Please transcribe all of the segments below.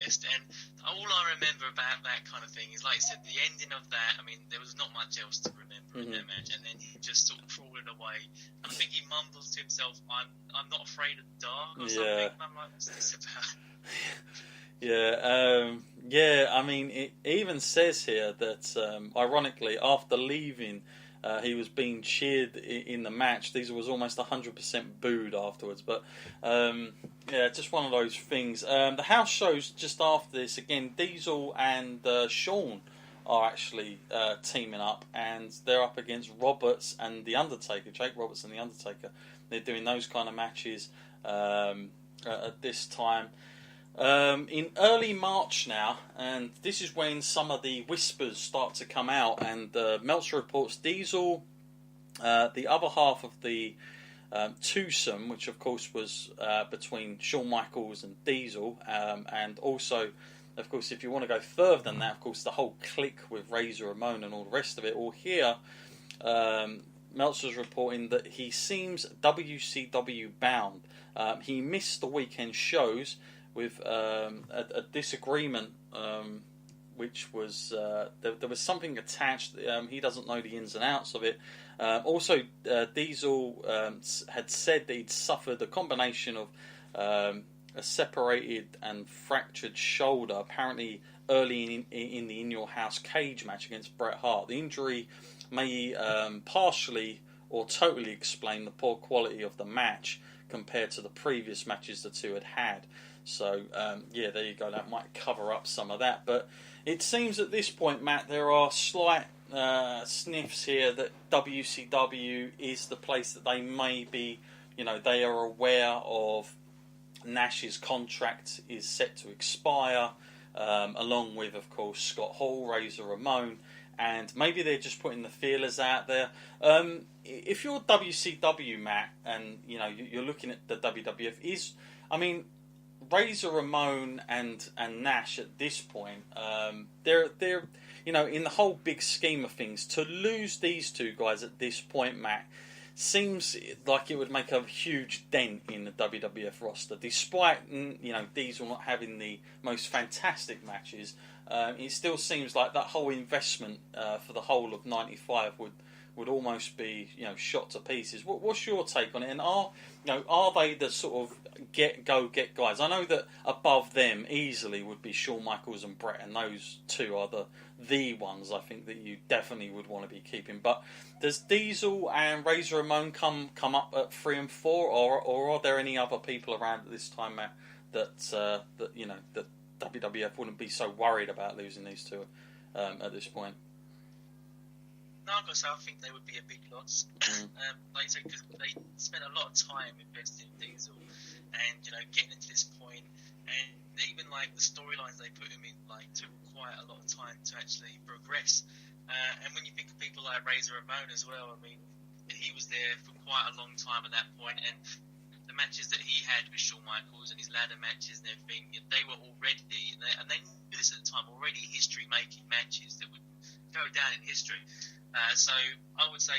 honest. And all I remember about that kind of thing is, like I said, the ending of that. I mean, there was not much else to remember in that match, and then he just sort of crawling away. And I think he mumbles to himself, "I'm not afraid of the dark," or something. And I'm like, "What's this about?" Yeah. I mean, it even says here that ironically, after leaving. He was being cheered in the match. Diesel was almost 100% booed afterwards. But, just one of those things. The house shows just after this, again, Diesel and Shawn are actually teaming up. And they're up against Roberts and The Undertaker. Jake Roberts and The Undertaker. They're doing those kind of matches at this time. In early March now, and this is when some of the whispers start to come out, and Meltzer reports Diesel, the other half of the twosome, which of course was between Shawn Michaels and Diesel, and also, of course, if you want to go further than that, of course, the whole clique with Razor Ramon and all the rest of it, all here, Meltzer's reporting that he seems WCW bound. He missed the weekend shows with a disagreement, which was there was something attached. He doesn't know the ins and outs of it. Also, Diesel had said that he'd suffered a combination of a separated and fractured shoulder, apparently early in the In Your House cage match against Bret Hart. The injury may partially or totally explain the poor quality of the match compared to the previous matches the two had had. So, there you go. That might cover up some of that. But it seems at this point, Matt, there are slight sniffs here that WCW is the place that they may be, they are aware of. Nash's contract is set to expire, along with, of course, Scott Hall, Razor Ramon, and maybe they're just putting the feelers out there. If you're WCW, Matt, and, you're looking at the WWF, Razor Ramon and Nash at this point, they're in the whole big scheme of things, to lose these two guys at this point, Matt, seems like it would make a huge dent in the WWF roster. Despite Diesel not having the most fantastic matches, it still seems like that whole investment for the whole of '95 would almost be shot to pieces. What's your take on it? And are they the sort of get guys? I know that above them easily would be Shawn Michaels and Bret, and those two are the ones I think that you definitely would want to be keeping. But does Diesel and Razor Ramon come up at 3 and 4, or are there any other people around at this time, Matt, that WWF wouldn't be so worried about losing these two at this point? No, I've got to say, I think they would be a big loss. Like I say, because they spent a lot of time investing in Diesel and, getting into this point. And even, the storylines they put him in, took quite a lot of time to actually progress. And when you think of people like Razor Ramon as well, he was there for quite a long time at that point. And the matches that he had with Shawn Michaels and his ladder matches and everything, they were already, and they knew this at the time, already history-making matches that would go down in history. So I would say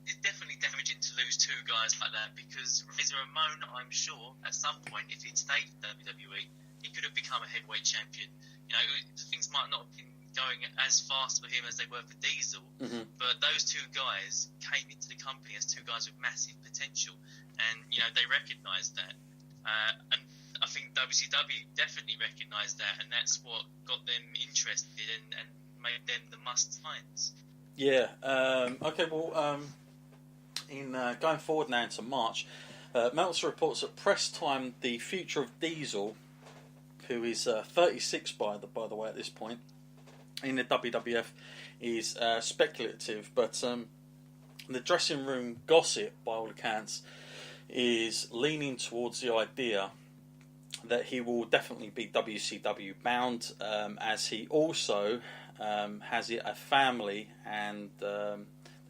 it's definitely damaging to lose two guys like that, because Razor Ramon, I'm sure, at some point, if he'd stayed in WWE, he could have become a heavyweight champion. Things might not have been going as fast for him as they were for Diesel, but those two guys came into the company as two guys with massive potential, and they recognised that. And I think WCW definitely recognised that, and that's what got them interested and made them the must-signs. Yeah. Okay. Well, in going forward now into March, Meltzer reports at press time the future of Diesel, who is 36 by the way at this point in the WWF, is speculative. But the dressing room gossip, by all accounts, is leaning towards the idea that he will definitely be WCW bound, as he also has a family, and the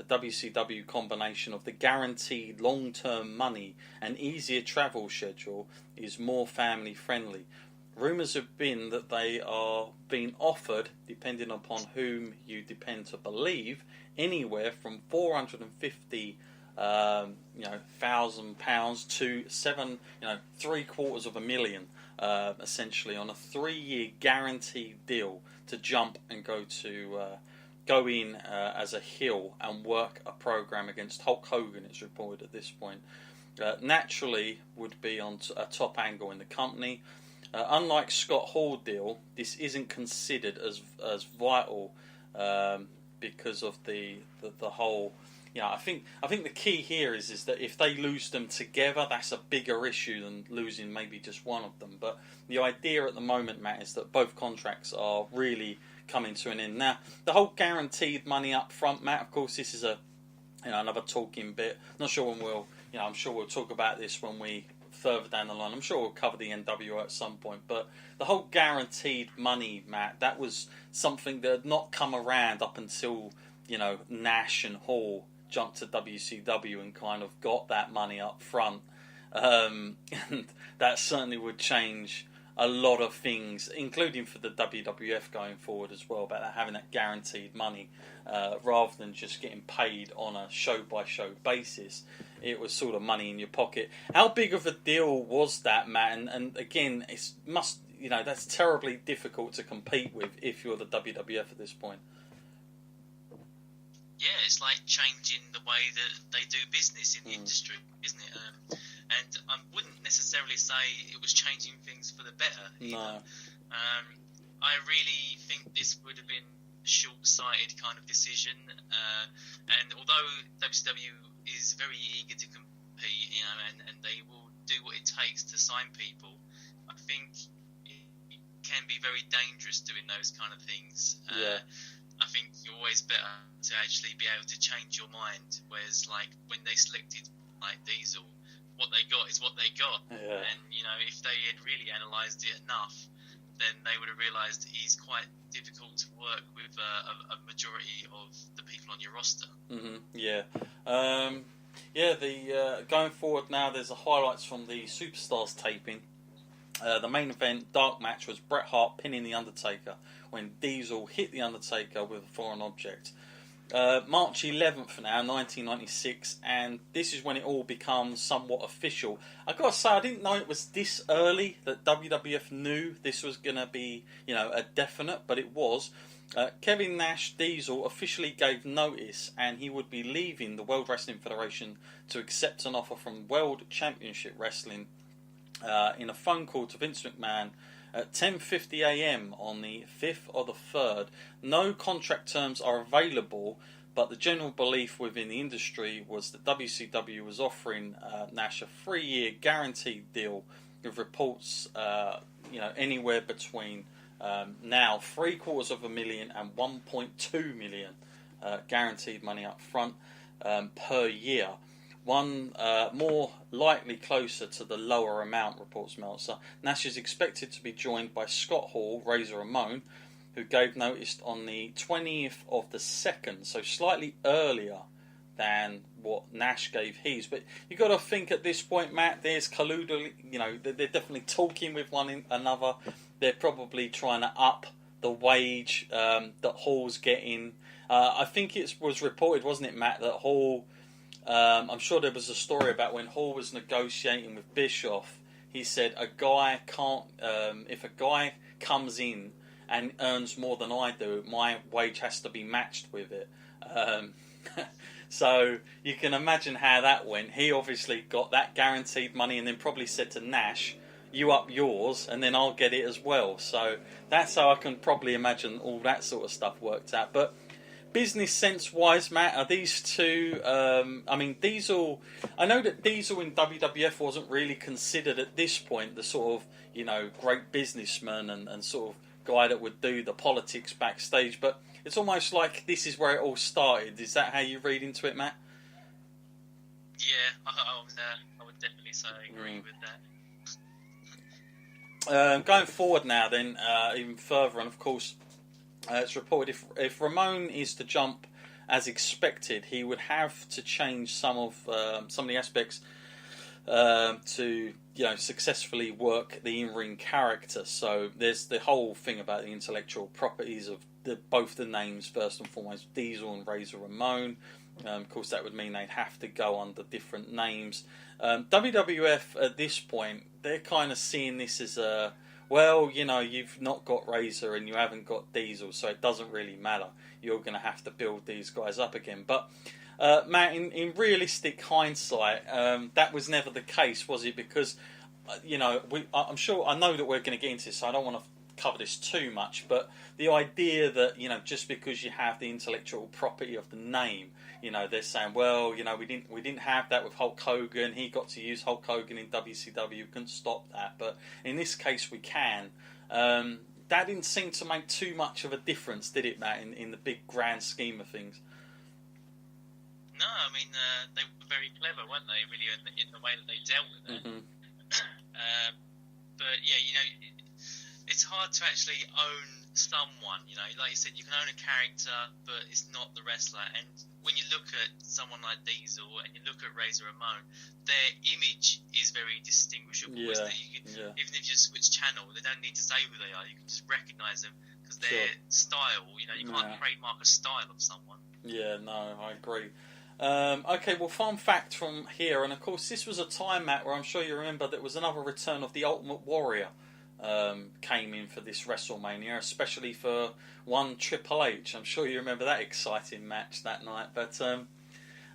WCW combination of the guaranteed long-term money and easier travel schedule is more family friendly. Rumours have been that they are being offered, depending upon whom you depend to believe, anywhere from £450,000 to £750,000, essentially on a 3-year guaranteed deal to jump and go in as a heel and work a program against Hulk Hogan. It's reported at this point. Naturally, would be on a top angle in the company. Unlike Scott Hall deal, this isn't considered as vital because of the whole. I think the key here is that if they lose them together, that's a bigger issue than losing maybe just one of them. But the idea at the moment, Matt, is that both contracts are really coming to an end. Now, the whole guaranteed money up front, Matt, of course, this is another talking bit. Not sure when I'm sure we'll talk about this when we further down the line. I'm sure we'll cover the NWO at some point. But the whole guaranteed money, Matt, that was something that had not come around up until, Nash and Hall jumped to WCW and kind of got that money up front. And that certainly would change a lot of things, including for the WWF going forward as well, about having that guaranteed money rather than just getting paid on a show-by-show basis. It was sort of money in your pocket. How big of a deal was that, Matt? And again, that's terribly difficult to compete with if you're the WWF at this point. Yeah, it's like changing the way that they do business in the industry, isn't it? And I wouldn't necessarily say it was changing things for the better. No. I really think this would have been a short-sighted kind of decision. And although WCW is very eager to compete, and they will do what it takes to sign people, I think it can be very dangerous doing those kind of things. Yeah. I think you're always better to actually be able to change your mind. Whereas, like, when they selected like Diesel, what they got is what they got. Yeah. And, if they had really analysed it enough, then they would have realised he's quite difficult to work with a majority of the people on your roster. Mm-hmm. Yeah. Going forward now, there's the highlights from the Superstars taping. The main event, dark match, was Bret Hart pinning The Undertaker when Diesel hit The Undertaker with a foreign object. March 11th now, 1996, and this is when it all becomes somewhat official. I've got to say, I didn't know it was this early that WWF knew this was going to be, a definite, but it was. Kevin Nash Diesel officially gave notice, and he would be leaving the World Wrestling Federation to accept an offer from World Championship Wrestling in a phone call to Vince McMahon at 10:50 a.m. on the 5th or the 3rd. No contract terms are available, but the general belief within the industry was that WCW was offering Nash a 3-year guaranteed deal with reports, anywhere between now $750,000 and $1.2 million guaranteed money up front per year. One more likely closer to the lower amount, reports Meltzer. Nash is expected to be joined by Scott Hall, Razor Ramon, who gave notice on the 20th of the 2nd, so slightly earlier than what Nash gave his. But you've got to think at this point, Matt, there's collusion, they're definitely talking with one another. They're probably trying to up the wage that Hall's getting. I think it was reported, wasn't it, Matt, that Hall... I'm sure there was a story about when Hall was negotiating with Bischoff. He said if a guy comes in and earns more than I do, my wage has to be matched with it. So you can imagine how that went. He obviously got that guaranteed money and then probably said to Nash, you up yours and then I'll get it as well. So that's how I can probably imagine all that sort of stuff worked out. But business sense wise, Matt, are these two... Diesel... I know that Diesel in WWF wasn't really considered at this point the sort of, great businessman and sort of guy that would do the politics backstage, but it's almost like this is where it all started. Is that how you read into it, Matt? Yeah, I would definitely say I agree with that. Going forward now then, even further, and of course... it's reported if Ramon is to jump as expected, he would have to change some of the aspects to successfully work the in-ring character. So there's the whole thing about the intellectual properties of both the names, first and foremost, Diesel and Razor Ramon. Of course, that would mean they'd have to go under different names. WWF at this point they're kind of seeing this as a, well, you know, you've not got Razor and you haven't got Diesel, so it doesn't really matter. You're going to have to build these guys up again. But Matt, in realistic hindsight, that was never the case, was it? Because you know, I'm sure, I know that we're going to get into this, so I don't want to cover this too much, but the idea that, you know, just because you have the intellectual property of the name, you know, they're saying, well, you know, we didn't have that with Hulk Hogan. He got to use Hulk Hogan in WCW. We couldn't stop that, but in this case we can. That didn't seem to make too much of a difference, did it, Matt, in the big grand scheme of things? No, I mean, they were very clever, weren't they, really, in the way that they dealt with it. Mm-hmm. But yeah, you know, it's hard to actually own someone. You know, like you said, you can own a character, but it's not the wrestler. And when you look at someone like Diesel and you look at Razor Ramon, their image is very distinguishable. Yeah, isn't it? Even if you switch channel, they don't need to say who they are. You can just recognise them because their style. You know, you can't trademark a style of someone. Yeah, no, I agree. Okay, well, fun fact from here, and of course this was a time, Matt, where I'm sure you remember there was another return of the Ultimate Warrior came in for this WrestleMania, especially for one Triple H. I'm sure you remember that exciting match that night. But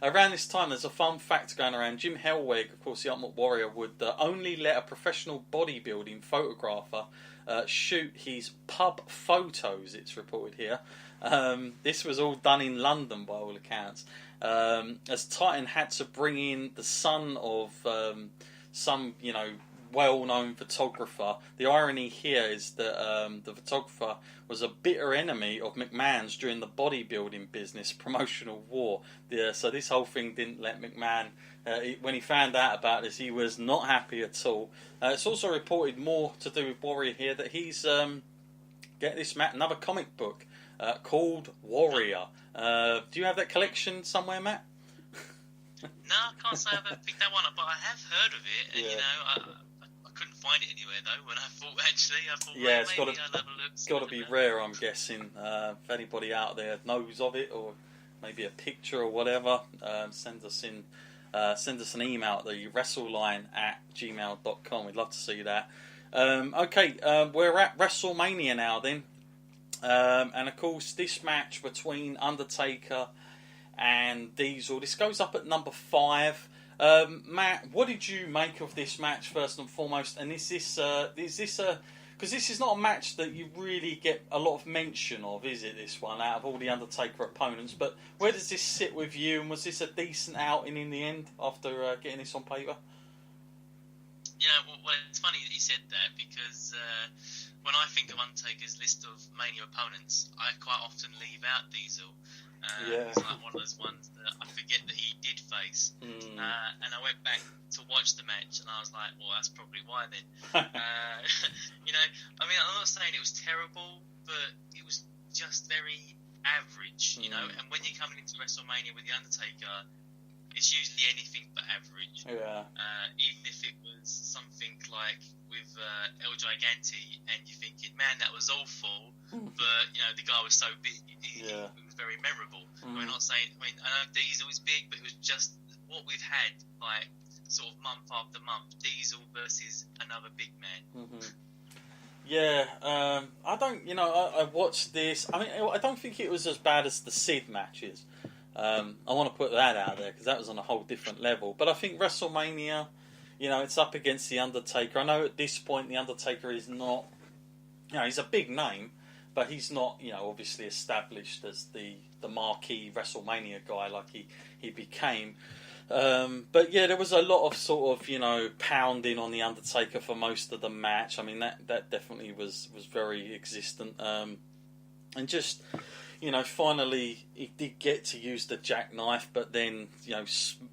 around this time, there's a fun fact going around. Jim Hellwig, of course, the Ultimate Warrior, would only let a professional bodybuilding photographer shoot his pub photos, it's reported here. This was all done in London by all accounts. As Titan had to bring in the son of some, you know, well-known photographer. The irony here is that the photographer was a bitter enemy of McMahon's during the bodybuilding business promotional war. So this whole thing didn't let McMahon, when he found out about this, he was not happy at all. It's also reported more to do with Warrior here, that he's, get this, Matt, another comic book called Warrior. Do you have that collection somewhere, Matt? No, I can't say I've picked that one up, but I have heard of it, and you know, I couldn't find it anywhere though. When I thought, yeah, well, maybe I'll have a look. It's got to be rare, I'm guessing. If anybody out there knows of it, or maybe a picture or whatever, send us an email at the wrestleline@gmail.com. We'd love to see that. Okay, we're at WrestleMania now then. And of course, this match between Undertaker and Diesel, this goes up at number 5. Matt, what did you make of this match first and foremost? And is this because this is not a match that you really get a lot of mention of, is it? This one, out of all the Undertaker opponents, but where does this sit with you? And was this a decent outing in the end after getting this on paper? Yeah, well, it's funny that you said that because when I think of Undertaker's list of Mania opponents, I quite often leave out Diesel. It's like one of those ones that I forget that he did face. And I went back to watch the match and I was like, well, that's probably why then. You know, I mean, I'm not saying it was terrible, but it was just very average, you know. And when you're coming into WrestleMania with The Undertaker, it's usually anything but average. Even if it was something like with El Gigante and you're thinking, man, that was awful, but you know, the guy was so big, it was very memorable. We're not saying, I mean, I know Diesel is big, but it was just what we've had, like, sort of month after month, Diesel versus another big man. I don't, you know, I watched this. I mean, I don't think it was as bad as the Sid matches. I want to put that out there because that was on a whole different level. But I think WrestleMania, you know, it's up against The Undertaker. I know at this point The Undertaker is not, you know, he's a big name, but he's not, you know, obviously established as the marquee WrestleMania guy like he became. But yeah, there was a lot of sort of, you know, pounding on The Undertaker for most of the match. I mean, that definitely was very existent. And just, you know, finally he did get to use the jackknife, but then, you know,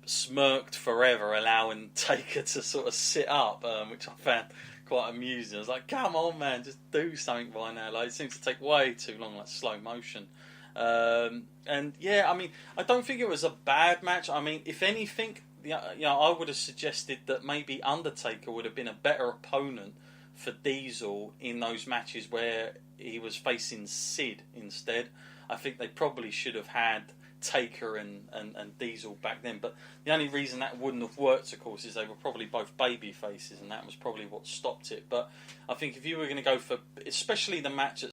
smirked forever, allowing Taker to sort of sit up, which I found quite amusing. I was like, come on, man, just do something by now. Like, it seems to take way too long, like slow motion. And yeah, I mean, I don't think it was a bad match. I mean, if anything, you know, I would have suggested that maybe Undertaker would have been a better opponent for Diesel in those matches where he was facing Sid instead. I think they probably should have had Taker and Diesel back then. But the only reason that wouldn't have worked, of course, is they were probably both baby faces, and that was probably what stopped it. But I think if you were going to go for, especially the match at